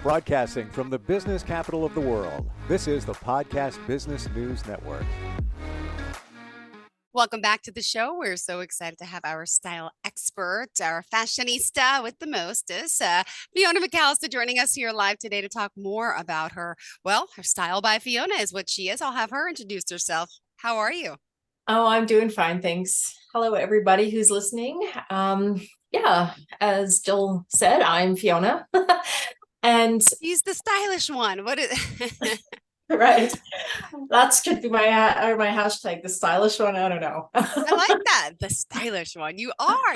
Broadcasting from the business capital of the world, this is the Podcast Business News Network. Welcome back to the show. We're so excited to have our style expert, our fashionista with the mostest, Fiona McAllister, joining us here live today to talk more about her Style by Fiona is what she is. I'll have her introduce herself. How are you? Oh, I'm doing fine, thanks. Hello, everybody who's listening. As Jill said, I'm Fiona. And She's the stylish one. What is right, that could be my hashtag, the stylish one. I don't know. I like that. The stylish one. You are.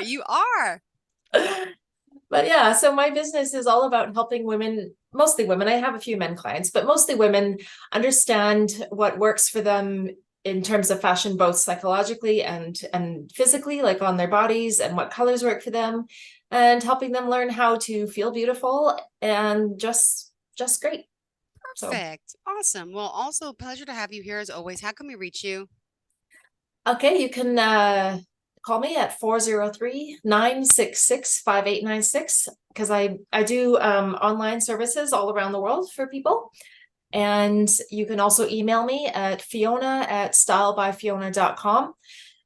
But yeah, so my business is all about helping women, mostly women. I have a few men clients, but mostly women understand what works for them in terms of fashion, both psychologically and physically, like on their bodies, and what colors work for them, and helping them learn how to feel beautiful and just great. Perfect. So. Awesome. Well, also pleasure to have you here as always. How can we reach you? Okay, you can call me at 403-966-5896 because I do online services all around the world for people. And you can also email me at fiona@stylebyfiona.com.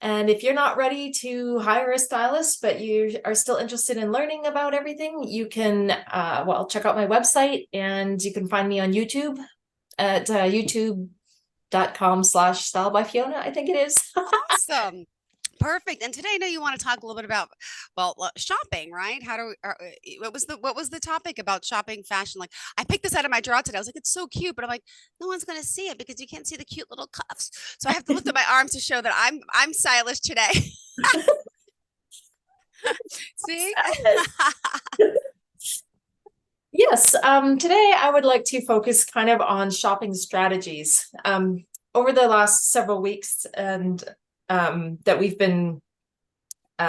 And if you're not ready to hire a stylist, but you are still interested in learning about everything, you can, check out my website, and you can find me on YouTube at youtube.com/stylebyfiona, I think it is. Awesome. Perfect. And today I know you want to talk a little bit about, shopping, right? What was the topic about shopping fashion? Like, I picked this out of my drawer today. I was like, it's so cute, but I'm like, no one's going to see it because you can't see the cute little cuffs. So I have to lift up my arms to show that I'm stylish today. See? Yes. Today I would like to focus kind of on shopping strategies. Over the last several weeks and that we've been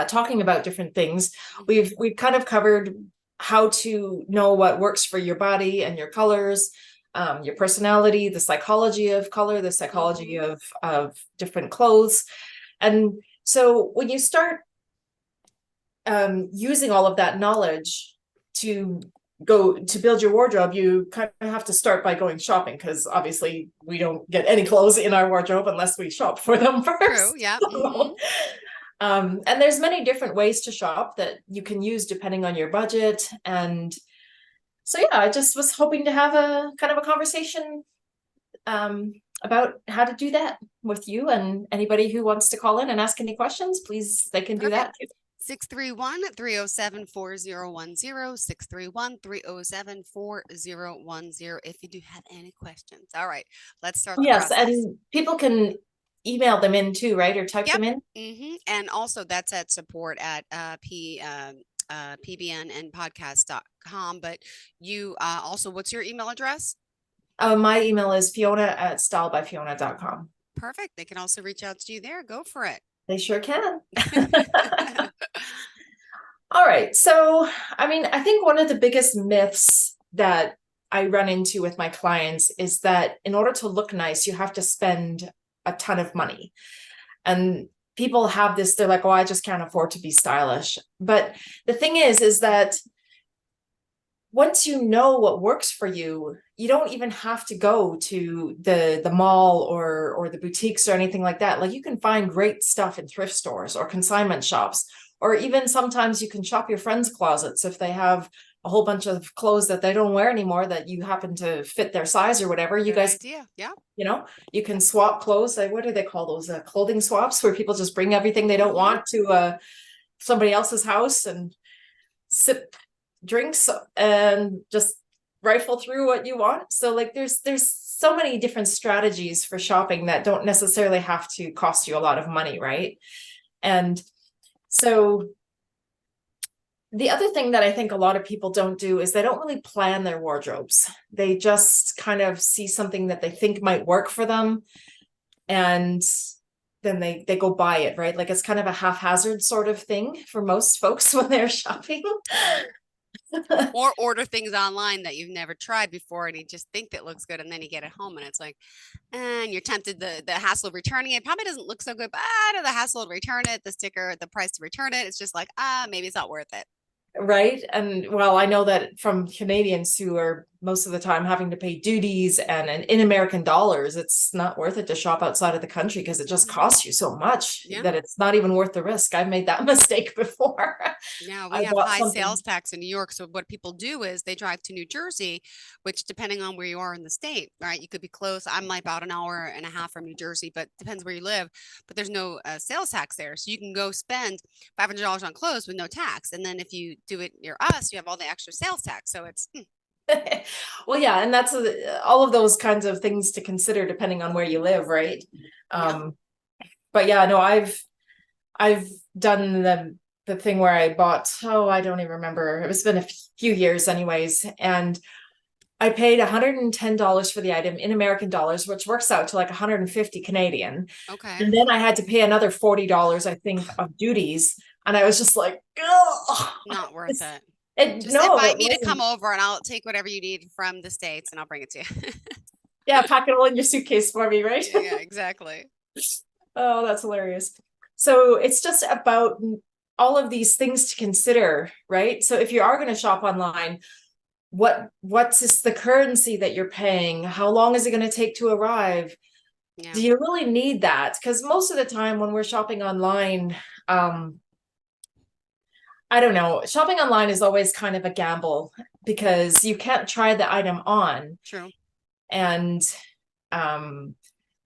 talking about different things, we've kind of covered how to know what works for your body and your colors, your personality, the psychology of color, the psychology of different clothes. And so when you start using all of that knowledge to build your wardrobe, you kind of have to start by going shopping, because obviously we don't get any clothes in our wardrobe unless we shop for them first. True, yeah. Mm-hmm. And there's many different ways to shop that you can use depending on your budget. And so, yeah, I just was hoping to have a kind of a conversation about how to do that with you, and anybody who wants to call in and ask any questions, please, they can do that. 631-307-4010, 631-307-4010 if you do have any questions. All right, let's start the process. And people can email them in too, right? Or type them in? Mm-hmm. And also that's at support at pbnandpodcast.com. But you also, what's your email address? My email is fiona@stylebyfiona.com. Perfect. They can also reach out to you there. Go for it. They sure can. All right. So, I mean, I think one of the biggest myths that I run into with my clients is that in order to look nice, you have to spend a ton of money. And people have this, they're like, oh, I just can't afford to be stylish. But the thing is that once you know what works for you, you don't even have to go to the mall or the boutiques or anything like that. Like, you can find great stuff in thrift stores or consignment shops, or even sometimes you can shop your friends' closets if they have a whole bunch of clothes that they don't wear anymore that you happen to fit their size or whatever. You guys, idea. Yeah. You know, you can swap clothes. What do they call those? Clothing swaps, where people just bring everything they don't want to somebody else's house and sip drinks and just rifle through what you want. So like there's so many different strategies for shopping that don't necessarily have to cost you a lot of money, right? And so the other thing that I think a lot of people don't do is they don't really plan their wardrobes. They just kind of see something that they think might work for them, and then they go buy it, right? Like, it's kind of a haphazard sort of thing for most folks when they're shopping. Or order things online that you've never tried before, and you just think it looks good, and then you get it home and it's like, and you're tempted, the hassle of returning it probably doesn't look so good, but the hassle to return it, the sticker, the price to return it, it's just like, maybe it's not worth it. right? And well, I know that from Canadians who are most of the time having to pay duties and in American dollars, it's not worth it to shop outside of the country because it just costs you so much Yeah. that it's not even worth the risk. I've made that mistake before. Yeah, I we have bought high something. sales tax in New York. So what people do is they drive to New Jersey, which depending on where you are in the state, right? You could be close. I'm like about an hour and a half from New Jersey, but depends where you live. But there's no sales tax there. So you can go spend $500 on clothes with no tax. And then if you do it near us, you have all the extra sales tax. So it's Well, yeah, and that's all of those kinds of things to consider depending on where you live, right? yeah. But yeah, no, I've done the thing where I bought, oh, I don't even remember. It's been a few years anyways, and I paid $110 for the item in American dollars, which works out to like 150 Canadian. Okay. And then I had to pay another $40, I think, of duties. And I was just like, oh, Not worth it. Just no, invite it me to come wasn't. over and I'll take whatever you need from the States and I'll bring it to you. Yeah, pack it all in your suitcase for me, right? Yeah, exactly. Oh, that's hilarious. So it's just about all of these things to consider, right? So if you are going to shop online, what's is the currency that you're paying? How long is it going to take to arrive? Yeah. Do you really need that? Because most of the time when we're shopping online, I don't know, shopping online is always kind of a gamble because you can't try the item on. True. And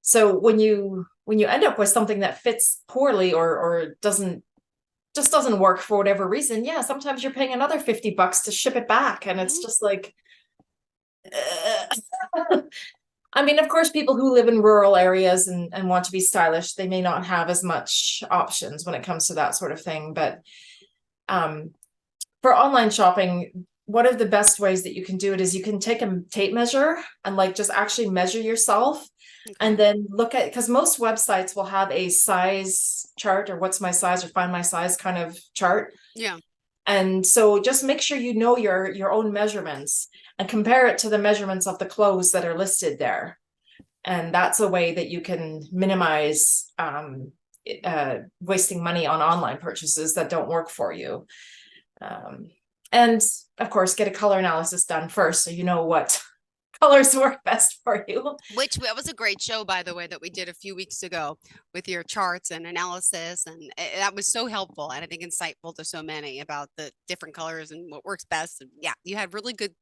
so when you end up with something that fits poorly or doesn't work for whatever reason, yeah, sometimes you're paying another $50 to ship it back, and it's just like, I mean, of course, people who live in rural areas and want to be stylish, they may not have as much options when it comes to that sort of thing. But for online shopping, one of the best ways that you can do it is you can take a tape measure and like just actually measure yourself. And then look at, because most websites will have a size chart or what's my size or find my size kind of chart. Yeah. And so just make sure you know your own measurements and compare it to the measurements of the clothes that are listed there. And that's a way that you can minimize wasting money on online purchases that don't work for you. And of course, get a color analysis done first so you know what colors work best for you. Which that was a great show, by the way, that we did a few weeks ago with your charts and analysis. And that was so helpful and I think insightful to so many about the different colors and what works best. And yeah, you had really good,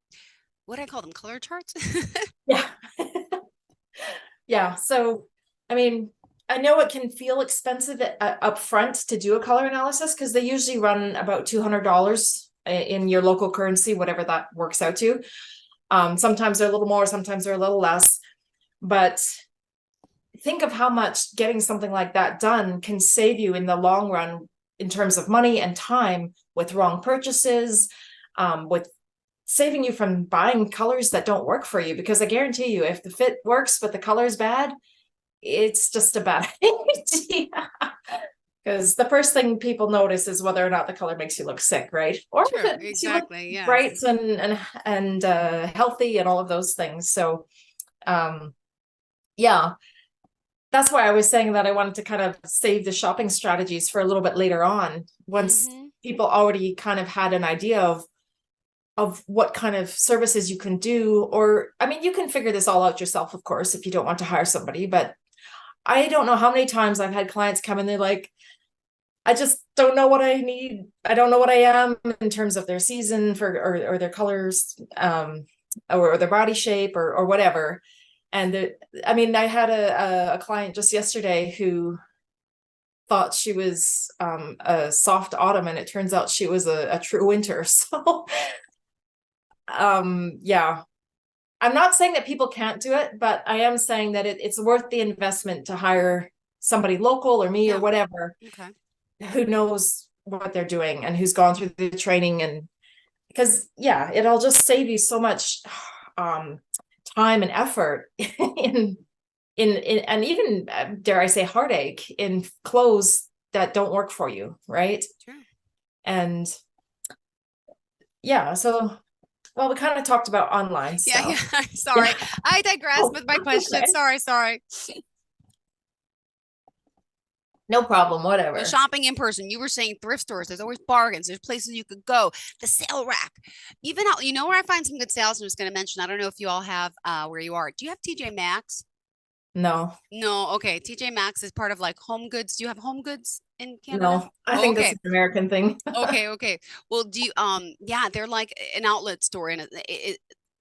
what do I call them? Color charts? Yeah. Yeah. So, I mean, I know it can feel expensive up front to do a color analysis because they usually run about $200 in your local currency, whatever that works out to. Sometimes they're a little more, sometimes they're a little less, but think of how much getting something like that done can save you in the long run in terms of money and time with wrong purchases, with saving you from buying colors that don't work for you. Because I guarantee you, if the fit works but the color is bad, it's just a bad idea. Because the first thing people notice is whether or not the color makes you look sick, right? Or True, if it makes you look exactly. Yes. bright and healthy and all of those things. So, yeah, that's why I was saying that I wanted to kind of save the shopping strategies for a little bit later on, once people already kind of had an idea of what kind of services you can do. Or, I mean, you can figure this all out yourself, of course, if you don't want to hire somebody. But I don't know how many times I've had clients come and they're like, I just don't know what I need. I don't know what I am in terms of their season for or their colors, or their body shape or whatever. And I mean, I had a client just yesterday who thought she was a soft autumn, and it turns out she was a true winter. So yeah, I'm not saying that people can't do it, but I am saying that it's worth the investment to hire somebody local or me or whatever, who knows what they're doing and who's gone through the training. And because yeah, it'll just save you so much time and effort in and even dare I say heartache in clothes that don't work for you, right? True. And yeah, so well, we kind of talked about online stuff. Yeah. Sorry. Yeah. I digress with my question. Okay. Sorry. No problem, So whatever. shopping in person, you were saying thrift stores, there's always bargains, there's places you could go, the sale rack. Even out, you know where I find some good sales, I'm just going to mention, I don't know if you all have where you are. Do you have TJ Maxx? No, No, okay. TJ Maxx is part of like Home Goods. Do you have Home Goods in Canada? no, I think that's Okay. an American thing. Okay, okay. Well, do you yeah, they're like an outlet store and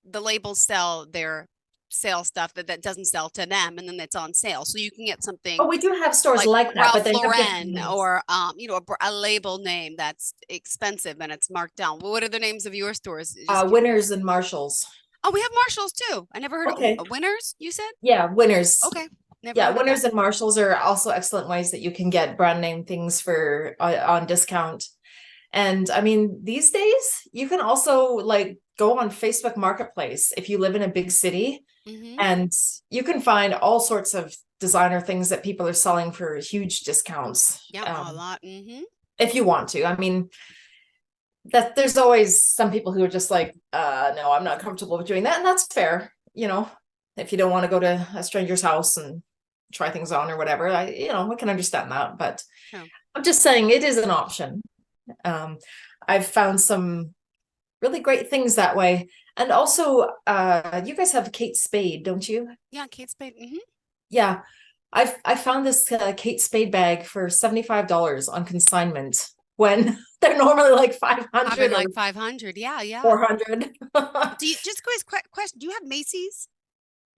the labels sell their sale stuff that doesn't sell to them and then it's on sale. So you can get something Oh, we do have stores like like that, but Ralph they have different Lauren names. or you know a label name that's expensive and it's marked down. Well, what are the names of your stores? Just Winners and Marshalls. oh, we have Marshalls too. I never heard Okay. of Winners, you said? Yeah, Winners. Okay. Never Yeah, heard of that. Winners and Marshalls are also excellent ways that you can get brand name things for on discount. And I mean, these days you can also like go on Facebook Marketplace if you live in a big city, Mm-hmm. and you can find all sorts of designer things that people are selling for huge discounts. Yeah, a lot. Mm-hmm. If you want to. I mean, that there's always some people who are just like, no, I'm not comfortable with doing that, and that's fair. You know, if you don't want to go to a stranger's house and try things on or whatever, I can understand that. But Yeah. I'm just saying it is an option. I've found some really great things that way. And also, you guys have Kate Spade, don't you? Yeah, Kate Spade. Mm-hmm. Yeah. I found this Kate Spade bag for $75 on consignment when they're normally like 500 or like 500. Yeah, yeah. 400. Do you just quick question? Do you have Macy's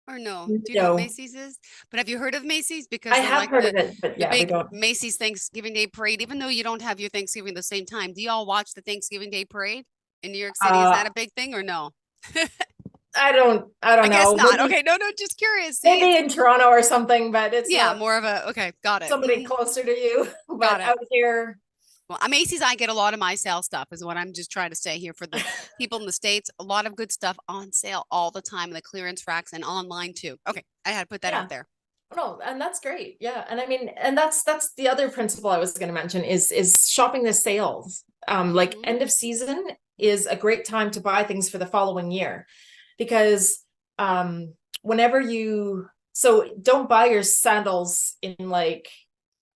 or no? Do you know what No, Macy's is? But have you heard of Macy's? Because I in have like heard of it, but the yeah, we big don't. Macy's Thanksgiving Day parade, even though you don't have your Thanksgiving the same time, do y'all watch the Thanksgiving Day parade in New York City? Is that a big thing or no? I don't I guess know. not. Maybe, Okay, no, just curious. See, maybe in Toronto or something, but it's yeah, not more of a okay, got it. somebody closer to you. Got But it. out here, Well, at Macy's, I get a lot of my sale stuff, is what I'm just trying to say here for the people in the States. A lot of good stuff on sale all the time in the clearance racks and online too. Okay, I had to put that yeah. out there. No, and that's great. Yeah. And I mean, and that's the other principle I was going to mention is shopping the sales. Like Mhm. end of season is a great time to buy things for the following year, because whenever so don't buy your sandals in like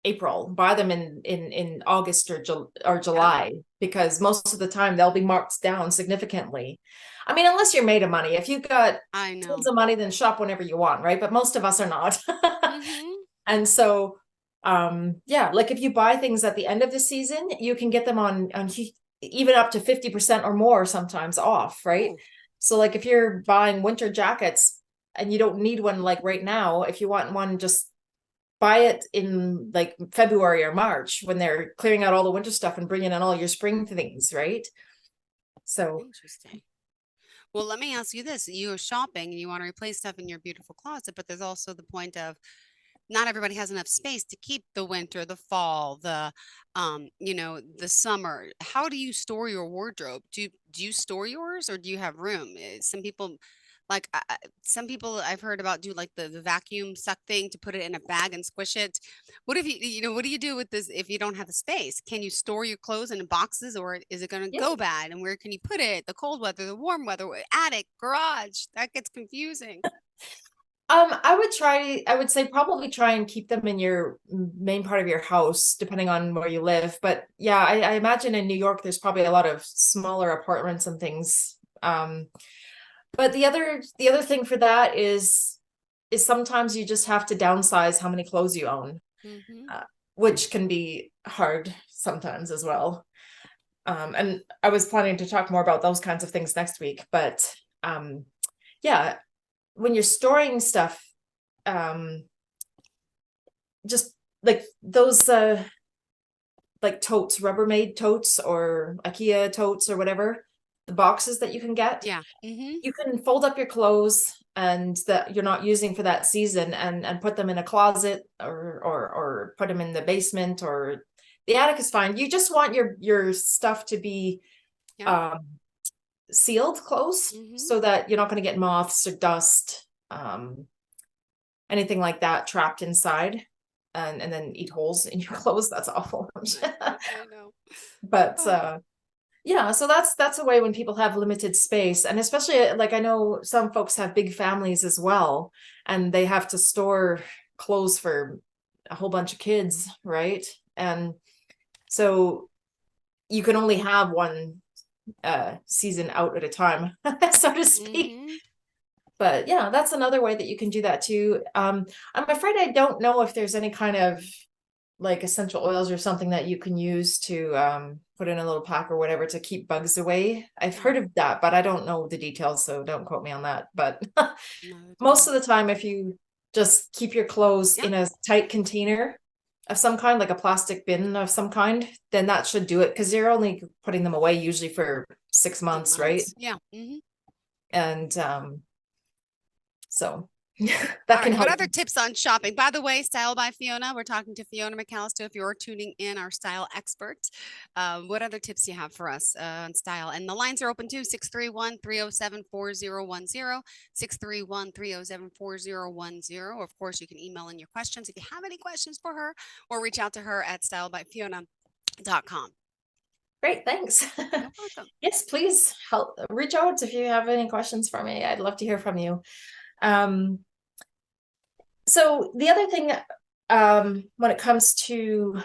April, buy them in August or July, because most of the time they'll be marked down significantly. I mean, unless you're made of money. If you've got I know. tons of money, then shop whenever you want, right? But most of us are not. Mhm. And so yeah, like if you buy things at the end of the season, you can get them on even up to 50% or more sometimes off, right? Ooh. So like if you're buying winter jackets and you don't need one like right now, if you want one, just buy it in like February or March when they're clearing out all the winter stuff and bringing in all your spring things, right? So Interesting. Well, let me ask you this. You're shopping and you want to replace stuff in your beautiful closet, but there's also the point of not everybody has enough space to keep the winter, the fall, the summer. How do you store your wardrobe? Do you store yours or do you have room? Some people like some people I've heard about do like the vacuum suck thing to put it in a bag and squish it. What if what do you do with this if you don't have the space? Can you store your clothes in boxes or is it going to yeah. go bad? And where can you put it? The cold weather, the warm weather, attic, garage. That gets confusing. I would say probably try and keep them in your main part of your house, depending on where you live. But yeah, I imagine in New York, there's probably a lot of smaller apartments and things. But the other thing for that is sometimes you just have to downsize how many clothes you own, Mm-hmm. which can be hard sometimes as well. And I was planning to talk more about those kinds of things next week, but yeah, when you're storing stuff, just like those like totes, Rubbermaid totes or IKEA totes or whatever, the boxes that you can get. Yeah. Mm-hmm. You can fold up your clothes and that you're not using for that season and put them in a closet or put them in the basement, or the attic is fine. You just want your stuff to be sealed close, so that you're not going to get moths or dust, anything like that trapped inside and then eat holes in your clothes. That's awful. I know. But yeah, so that's a way when people have limited space, and especially like I know some folks have big families as well, and they have to store clothes for a whole bunch of kids, right? And so you can only have one season out at a time, so to speak. Mhm. But yeah, that's another way that you can do that too. I'm afraid I don't know if there's any kind of like essential oils or something that you can use to put in a little pack or whatever to keep bugs away. I've heard of that, but I don't know the details, so don't quote me on that. But No, most of the time, if you just keep your clothes yeah. in a tight container of some kind, like a plastic bin of some kind, then that should do it, because you're only putting them away usually for 6 months, right? Yeah. Mhm. And so All that can right. What help. other tips on shopping? By the way, Style by Fiona. We're talking to Fiona McAllister. If you're tuning in, our style expert. What other tips do you have for us on style? And the lines are open too, 631-307-4010, 631-307-4010. Of course, you can email in your questions if you have any questions for her, or reach out to her at stylebyfiona.com. Great, thanks. You're welcome. Yes, please help reach out if you have any questions for me. I'd love to hear from you. So the other thing, when it comes to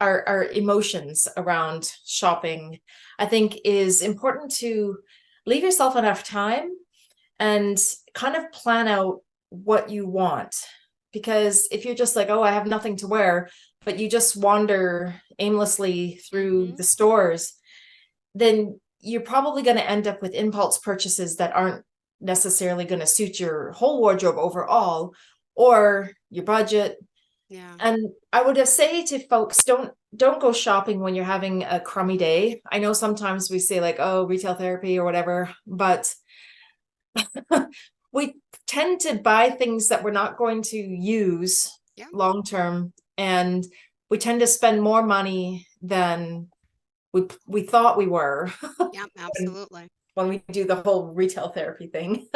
our emotions around shopping, I think is important to leave yourself enough time and kind of plan out what you want. Because if you're just like, oh, I have nothing to wear, but you just wander aimlessly through the stores, then you're probably going to end up with impulse purchases that aren't necessarily going to suit your whole wardrobe overall or your budget. Yeah. And I would say to folks, don't go shopping when you're having a crummy day. I know sometimes we say like, oh, retail therapy or whatever, but we tend to buy things that we're not going to use long term, and we tend to spend more money than we thought we were. Yeah, absolutely. when we do the whole retail therapy thing.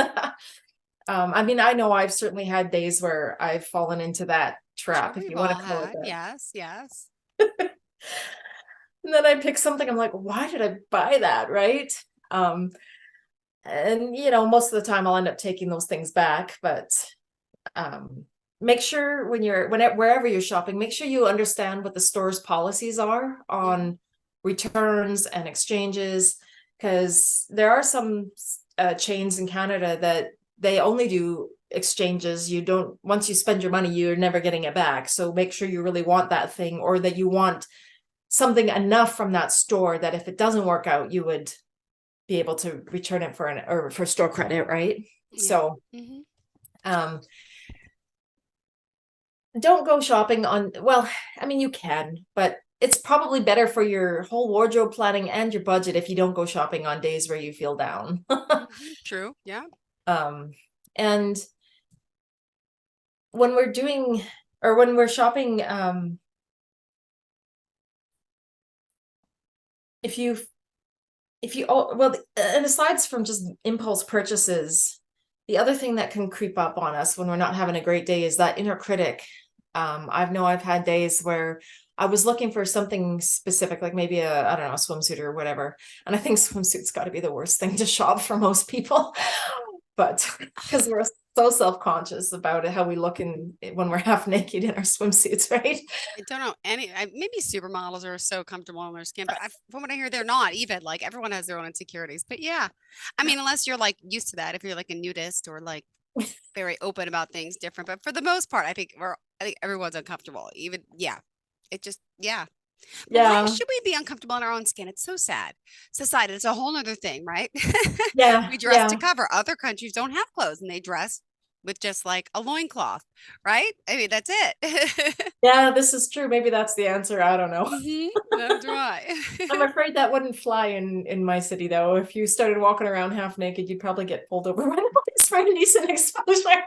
I mean, I know I've certainly had days where I've fallen into that trap, Sure, if you we've want all to call it had. that. Yes, yes. And then I pick something, I'm like, why did I buy that, right? And you know, most of the time I'll end up taking those things back, but make sure wherever you're shopping, make sure you understand what the store's policies are on returns and exchanges, because there are some chains in Canada that they only do exchanges. You don't, once you spend your money, you're never getting it back. So make sure you really want that thing, or that you want something enough from that store that if it doesn't work out, you would be able to return it for store credit, right? Yeah. So don't go shopping on, well, I mean, you can, but it's probably better for your whole wardrobe planning and your budget if you don't go shopping on days where you feel down. True. Yeah. And when we're doing, or when we're shopping, if you, well, and aside from just impulse purchases, the other thing that can creep up on us when we're not having a great day is that inner critic. I've had days where I was looking for something specific, like maybe I don't know, a swimsuit or whatever. And I think swimsuits got to be the worst thing to shop for most people, but because we're so self-conscious about it, how we look when we're half naked in our swimsuits, right? I don't know maybe supermodels are so comfortable in their skin, but from what I hear, they're not even. Like, everyone has their own insecurities. But yeah, I mean, unless you're like used to that, if you're like a nudist or like very open about things different. But for the most part, I think everyone's uncomfortable. Even it just But why should we be uncomfortable in our own skin? It's so sad. Society, it's a whole nother thing, right? Yeah. We dress to cover. Other countries don't have clothes and they dress with just like a loincloth, right? I mean, that's it. Yeah, this is true. Maybe that's the answer. I don't know. That's right. I'm afraid that wouldn't fly in my city, though. If you started walking around half naked, you'd probably get pulled over by the police for indecent exposure.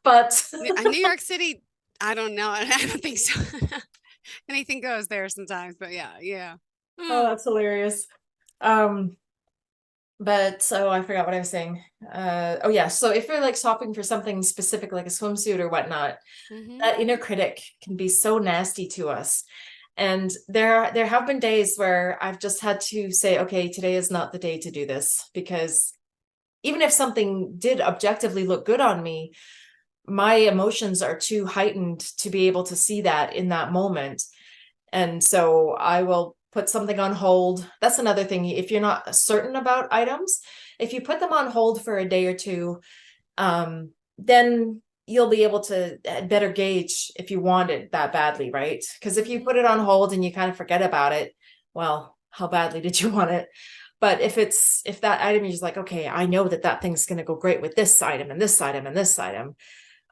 But New York City, I don't know. I don't think so. Anything goes there sometimes, but yeah. Oh, that's hilarious. But so I forgot what I was saying. Oh yeah. So if you're like shopping for something specific, like a swimsuit or whatnot, that inner critic can be so nasty to us. And there have been days where I've just had to say, okay, today is not the day to do this, because even if something did objectively look good on me, my emotions are too heightened to be able to see that in that moment. And so I will put something on hold. That's another thing. If you're not certain about items, if you put them on hold for a day or two, then you'll be able to better gauge if you want it that badly, right? Because if you put it on hold and you kind of forget about it, well, how badly did you want it? But if that item is like, okay, I know that thing's going to go great with this item and this item and this item,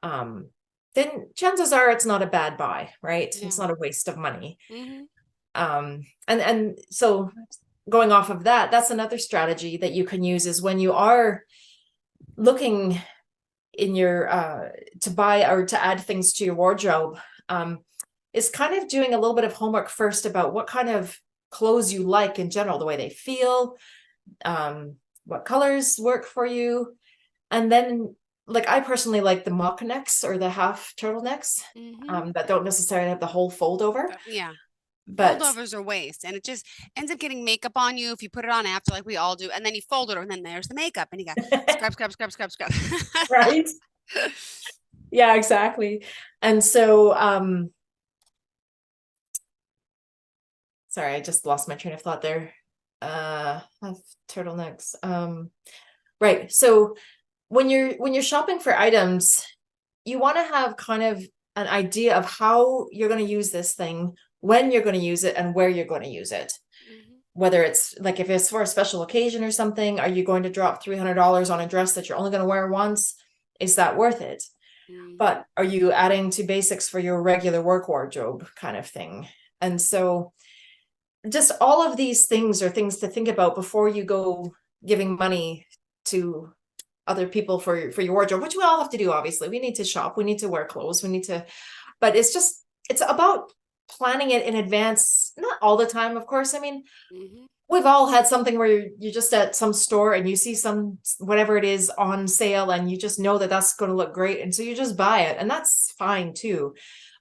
then chances are it's not a bad buy, right? Yeah. It's not a waste of money. Mm-hmm. And so going off of that, that's another strategy that you can use is when you are looking in your to buy or to add things to your wardrobe, is kind of doing a little bit of homework first about what kind of clothes you like in general, the way they feel, what colors work for you. And then, like, I personally like the mock necks or the half turtlenecks, that don't necessarily have the whole fold over. Yeah. But Holdovers are waste, and it just ends up getting makeup on you if you put it on after, like we all do, and then you fold it over, and then there's the makeup, and you got scrub. right. Yeah, exactly. And so sorry, I just lost my train of thought there. Turtlenecks. Right. So when you're shopping for items, you want to have kind of an idea of how you're going to use this thing, when you're going to use it, and where you're going to use it. Whether it's like, if it's for a special occasion or something, are you going to drop $300 on a dress that you're only going to wear once? Is that worth it? But are you adding to basics for your regular work wardrobe kind of thing? And so just all of these things are things to think about before you go giving money to other people for your wardrobe, which we all have to do. Obviously, we need to shop, we need to wear clothes, but it's about planning it in advance, not all the time, of course. I mean, we've all had something where you're just at some store and you see some, whatever it is, on sale, and you just know that that's going to look great, and so you just buy it, and that's fine too.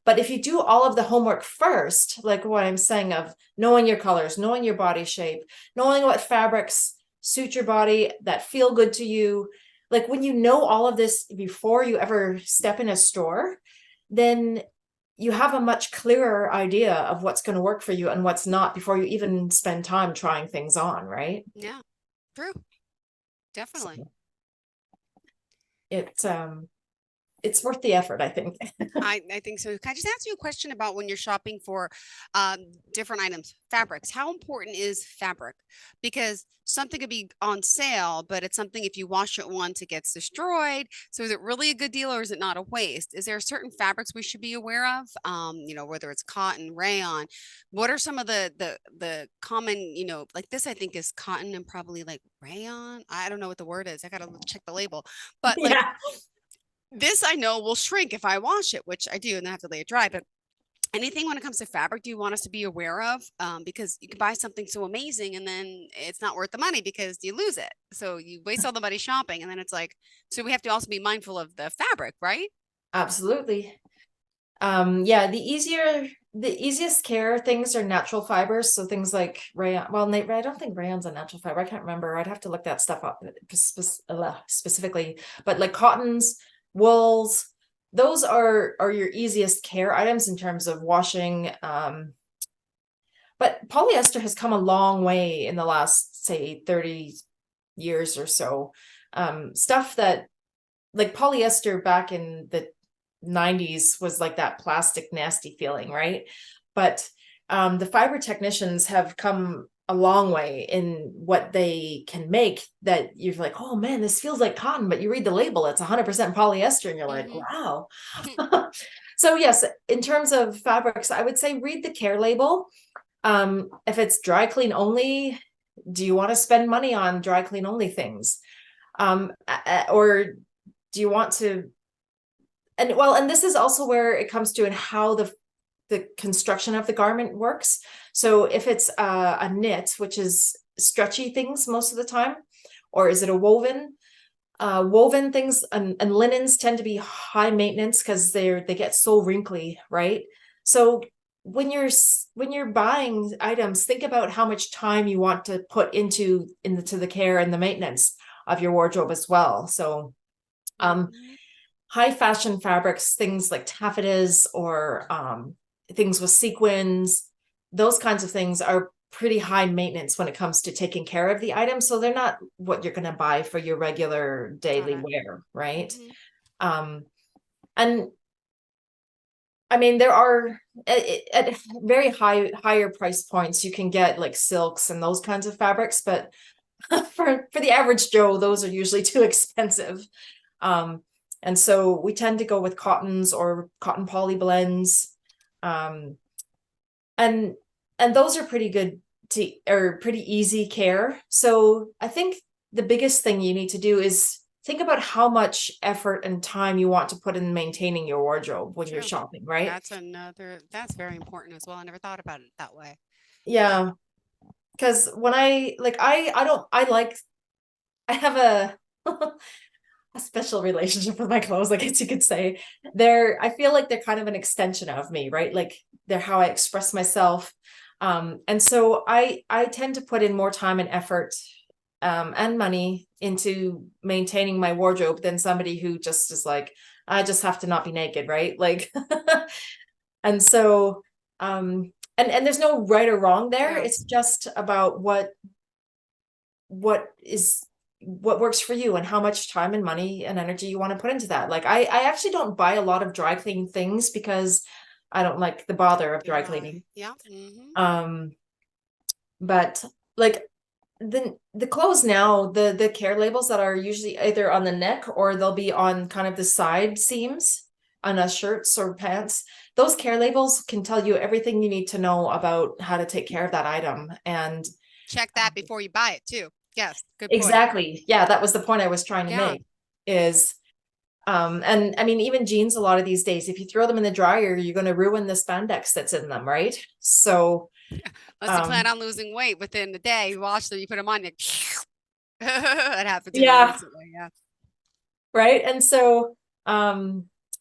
But if you do all of the homework first, like what I'm saying, of knowing your colors, knowing your body shape, knowing what fabrics suit your body, that feel good to you, like when you know all of this before you ever step in a store, then you have a much clearer idea of what's going to work for you and what's not before you even spend time trying things on, right? Yeah, true. Definitely. So it's worth the effort, I think. I think so. Can I just ask you a question about when you're shopping for different items, fabrics? How important is fabric? Because something could be on sale, but it's something, if you wash it once, it gets destroyed. So is it really a good deal, or is it not a waste? Is there certain fabrics we should be aware of? Whether it's cotton, rayon, what are some of the common, like this, I think is cotton and probably like rayon. I don't know what the word is. I got to check the label, but like, Yeah. this I know will shrink if I wash it, which I do, and then I have to lay it dry. But anything when it comes to fabric, do you want us to be aware of? Because you can buy something so amazing and then it's not worth the money because you lose it. So you waste all the money shopping, and then it's like, so we have to also be mindful of the fabric, right? Absolutely. Yeah, the easiest care things are natural fibers. So things like rayon. Well, I don't think rayon's a natural fiber. I can't remember. I'd have to look that stuff up specifically. But like cottons, wools, those are your easiest care items in terms of washing. But polyester has come a long way in the last, say, 30 years or so. Stuff that, like polyester back in the 90s was like that plastic nasty feeling, right? But the fiber technicians have come a long way in what they can make, that you're like, oh man, this feels like cotton, but you read the label, it's 100% polyester, and you're like, wow. So yes, in terms of fabrics, I would say read the care label. If it's dry clean only, do you want to spend money on dry clean only things? Or do you want to, and this is also where it comes to and how the construction of the garment works. So if it's a knit, which is stretchy things most of the time, or is it a woven? Woven things and linens tend to be high maintenance because they get so wrinkly, right? So when you're buying items, think about how much time you want to put into the care and the maintenance of your wardrobe as well. So high fashion fabrics, things like taffetas or things with sequins, those kinds of things are pretty high maintenance when it comes to taking care of the item. So they're not what you're going to buy for your regular daily wear, right? And I mean, there are at very higher price points, you can get like silks and those kinds of fabrics, but for the average Joe, those are usually too expensive. And so we tend to go with cottons or cotton poly blends. And those are pretty good or pretty easy care. So I think the biggest thing you need to do is think about how much effort and time you want to put in maintaining your wardrobe when you're shopping, right? That's very important as well. I never thought about it that way. Yeah. Because when I have a a special relationship with my clothes, I guess you could say. I feel like they're kind of an extension of me, right? Like they're how I express myself. And so I tend to put in more time and effort and money into maintaining my wardrobe than somebody who just is like, I just have to not be naked, right? Like, and so, and there's no right or wrong there. It's just about what works for you and how much time and money and energy you want to put into that. Like I actually don't buy a lot of dry clean things because I don't like the bother of dry cleaning. Yeah. But like the clothes now, the care labels that are usually either on the neck or they'll be on kind of the side seams on a shirts or pants. Those care labels can tell you everything you need to know about how to take care of that item. And check that before you buy it too. Yes, good point. Exactly. Yeah, that was the point I was trying to make is and I mean even jeans a lot of these days, if you throw them in the dryer, you're going to ruin the spandex that's in them, right? So unless you plan on losing weight within the day, you wash them, you put them on, it happens to me recently. Yeah. Right. And so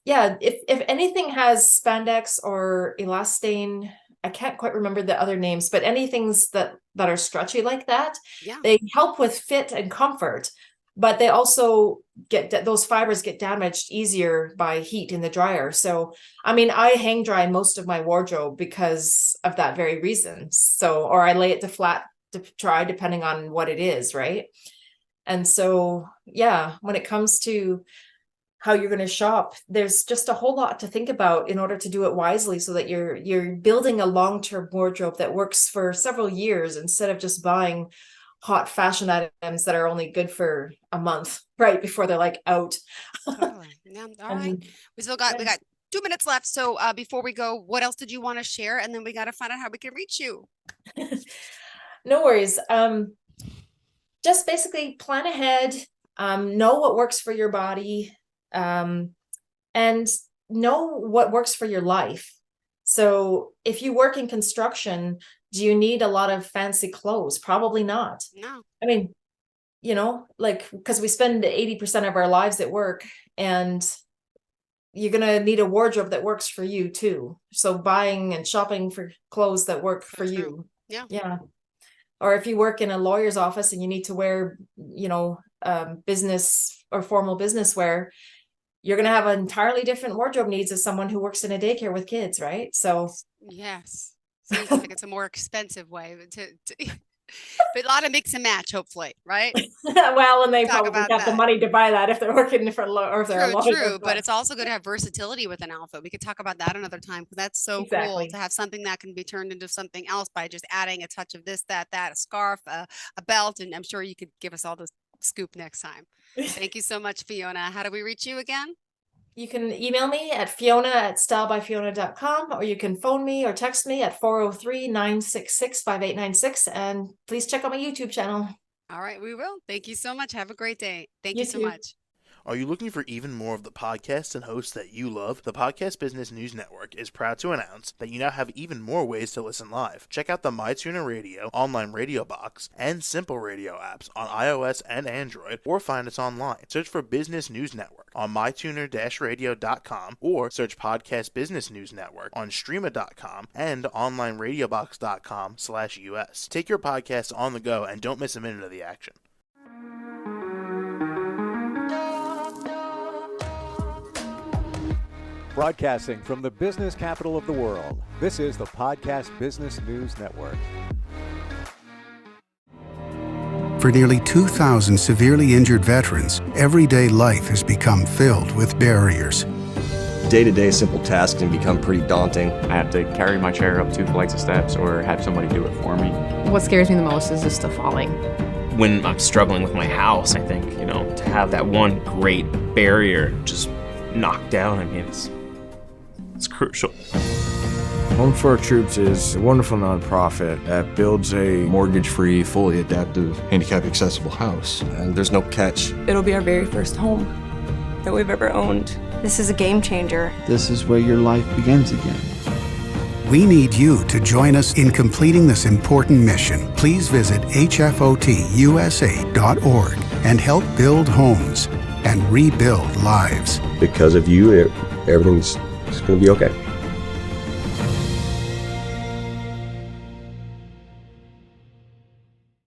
yeah, if anything has spandex or elastane, I can't quite remember the other names, but anythings that are stretchy like that, they help with fit and comfort, but they also those fibers get damaged easier by heat in the dryer. So, I mean, I hang dry most of my wardrobe because of that very reason. So, or I lay it to flat to dry depending on what it is, right? And so, yeah, when it comes to how you're going to shop, there's just a whole lot to think about in order to do it wisely so that you're building a long-term wardrobe that works for several years instead of just buying hot fashion items that are only good for a month right before they're like out. Totally. Yeah. All right. We got 2 minutes left. So before we go, what else did you want to share? And then we got to find out how we can reach you. No worries. Just basically plan ahead, know what works for your body, and know what works for your life. So if you work in construction, do you need a lot of fancy clothes? Probably not. No. I mean, you know, like, because we spend 80% of our lives at work, and you're going to need a wardrobe that works for you too. So buying and shopping for clothes that work for you. Yeah. Yeah. Or if you work in a lawyer's office and you need to wear, you know, business or formal business wear, you're going to have an entirely different wardrobe needs as someone who works in a daycare with kids, right? So yes, seems like it's a more expensive way but a lot of mix and match, hopefully, right? Well, and they probably got the money to buy that if they're working for or if they're a lawyer. True, but it's also good to have versatility with an outfit. We could talk about that another time because that's so cool to have something that can be turned into something else by just adding a touch of this, that, a scarf, a belt, and I'm sure you could give us all the scoop next time. Thank you so much, Fiona. How do we reach you again? You can email me at fiona@stylebyfiona.com, or you can phone me or text me at 403-966-5896. And please check out my YouTube channel. All right, we will. Thank you so much. Have a great day. Thank you so much. Are you looking for even more of the podcasts and hosts that you love? The Podcast Business News Network is proud to announce that you now have even more ways to listen live. Check out the MyTuner Radio, online radio box, and Simple Radio apps on iOS and Android, or find us online. Search for Business News Network on mytuner-radio.com, or search Podcast Business News Network on streama.com and onlineradiobox.com/US. Take your podcast on the go and don't miss a minute of the action. Broadcasting from the business capital of the world, this is the Podcast Business News Network. For nearly 2,000 severely injured veterans, everyday life has become filled with barriers. Day-to-day simple tasks can become pretty daunting. I have to carry my chair up 2 flights of steps or have somebody do it for me. What scares me the most is just the falling. When I'm struggling with my house, I think, to have that one great barrier just knocked down, it's crucial. Home for Our Troops is a wonderful nonprofit that builds a Mortgage-free, fully adaptive, handicap-accessible house. And there's no catch. It'll be our very first home that we've ever owned. This is a game changer. This is where your life begins again. We need you to join us in completing this important mission. Please visit hfotusa.org and help build homes and rebuild lives. Because of you, everything's going to be okay.